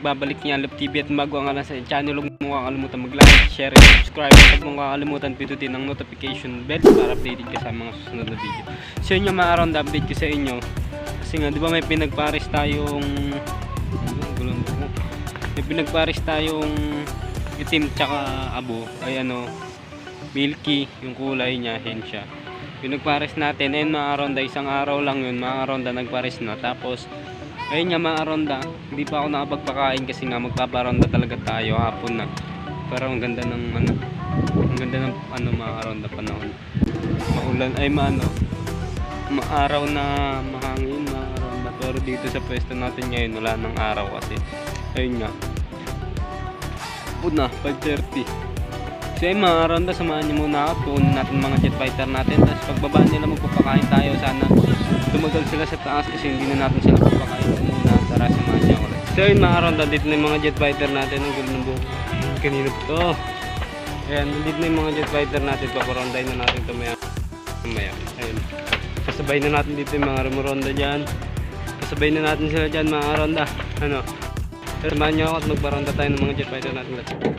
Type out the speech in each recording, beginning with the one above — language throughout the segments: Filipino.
nagbabalik ni Alop TV at bago ang sa channel, huwag mo kakalimutan mag-like, share, and subscribe. At huwag mo kakalimutan pindutin ang notification bell para updated ka sa mga susunod na video. So yun yung maaround update ko sa inyo. Kasi nga, di ba may pinagpares tayong itim tsaka abo, ay milky yung kulay niya, hen siya. Pinagpares natin, ayun mga aronda, isang araw lang yun, mga aronda nagpares na. Tapos ayun nga mga aronda, hindi pa ako nakapagpakain kasi nga magpaparonda talaga tayo hapon na. Pero ang ganda ng mga aronda panahon. Maulan ay maaraw na mahangin mga aronda. Pero dito sa pwesto natin ngayon wala nang araw kasi ayun nga. Na 5:30. So ayun mga aronda, samahan niyo muna ako. Tuunin natin mga jet fighter natin. Tapos pagbaba nila magpapakain tayo. Sana tumagal sila sa taas kasi hindi na natin sila papakain muna. Tara, samahan niyo ako. So ayun mga aronda, dito na yung mga jet fighter natin. Ang gulo ng buhok. Kanino po to? Ayan, dito na yung mga jet fighter natin. Paparondahin na natin ito maya. Ayun. Kasabay na natin dito yung mga rumuronda dyan. Kasabay na natin sila dyan mga aronda. Samahan niyo ako at magparonda tayo ng mga jet fighter natin. Let's go.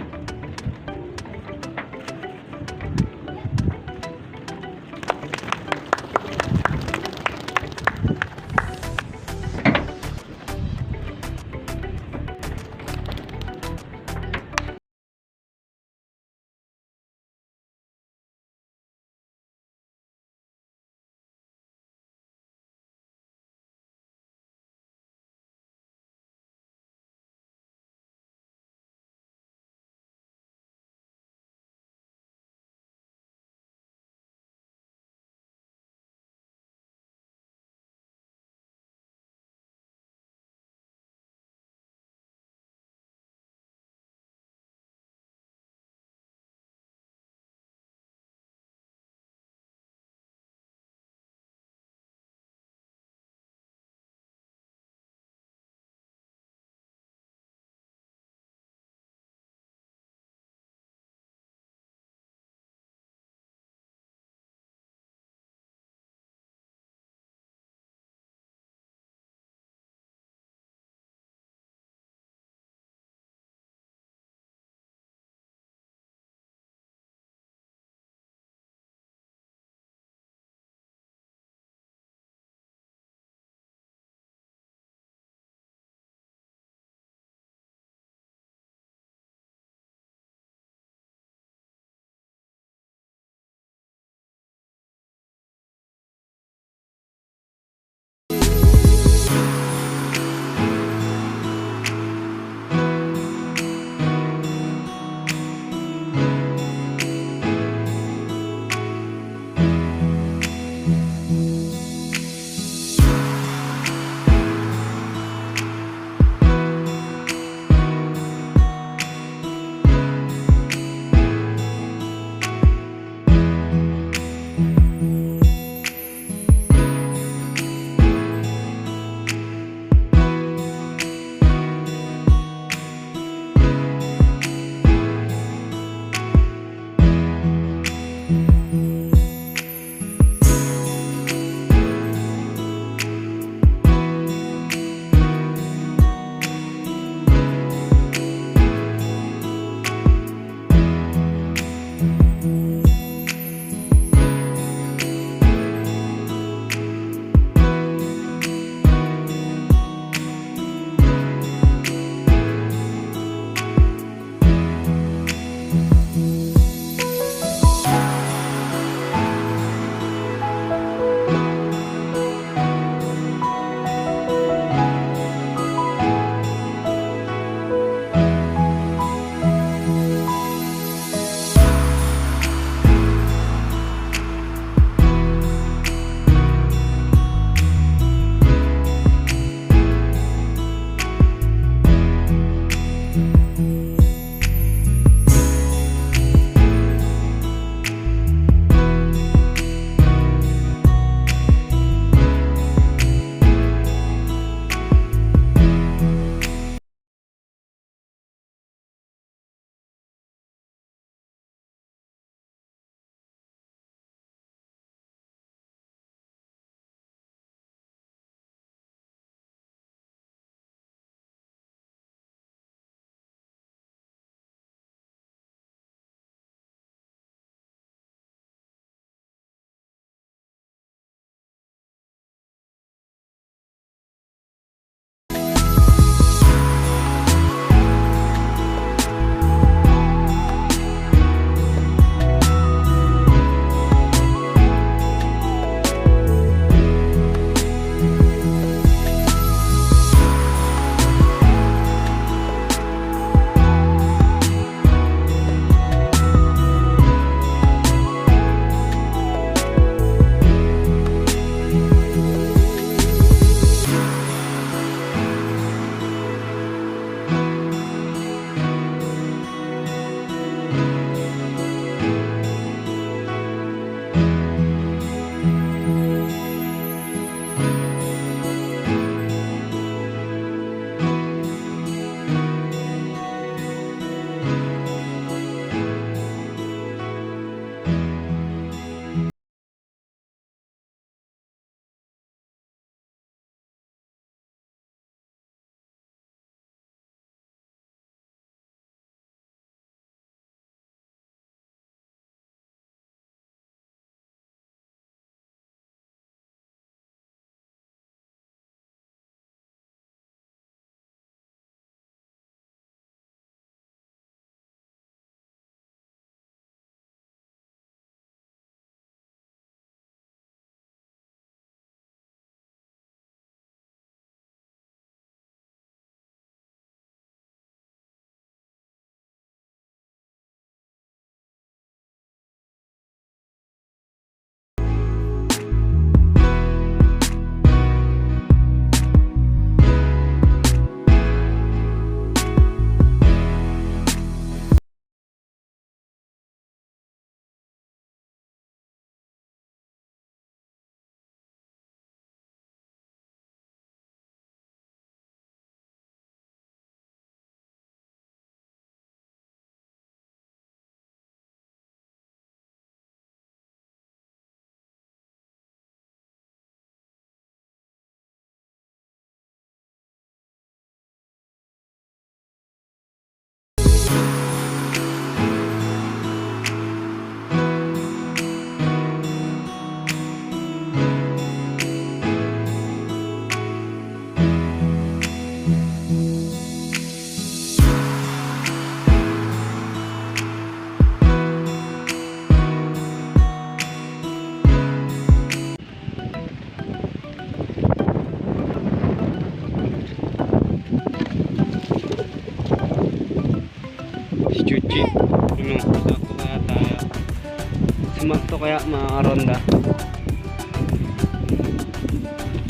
sumakto kaya mga ronda.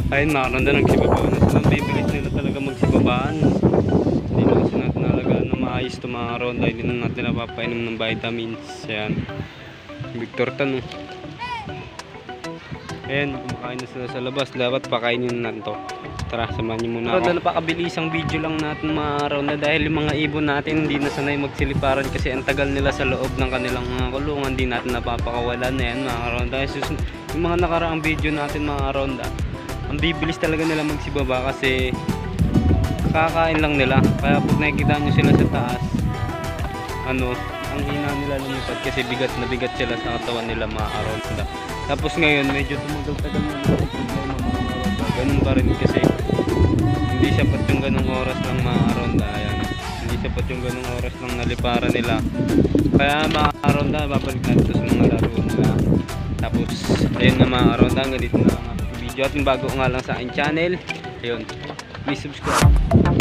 Ayun mga ronda, nagsibabaan na sila. Bibilis nila talaga magsibabaan. Hindi na kasi natin nalagaan na maayos ito mga ronda. Hindi na natin napapainom ng vitamins. Ayan. Victor Tan. Ayan, kumakain na sila sa labas. Dapat pakainin na natin to. Tara, samahan niyo muna ako. Napakabilisang video lang natin mga ronda dahil yung mga ibon natin hindi na sanay magsiliparan kasi ang tagal nila sa loob ng kanilang mga kulungan. Hindi natin napapakawalan na yan mga ronda. Yung mga nakaraang video natin mga ronda, ang bibilis talaga nila magsibaba kasi kakain lang nila. Kaya pag nakikita nyo sila sa taas, ang hina nila lumipad kasi bigat na bigat sila sa katawan nila mga ronda. Tapos ngayon medyo tumagal-tagal na mga problema mga ronda. Ganun pa rin kasi hindi sapat yung ganung oras lang mga ronda. Ayan. Hindi sapat yung ganung oras lang naliparan nila. Kaya mga ronda, babalik natin sa mga laro nila. Tapos ayun na mga ronda, hanggang dito na lang ang video. At yung bago nga lang sa aking channel, ayun, please subscribe.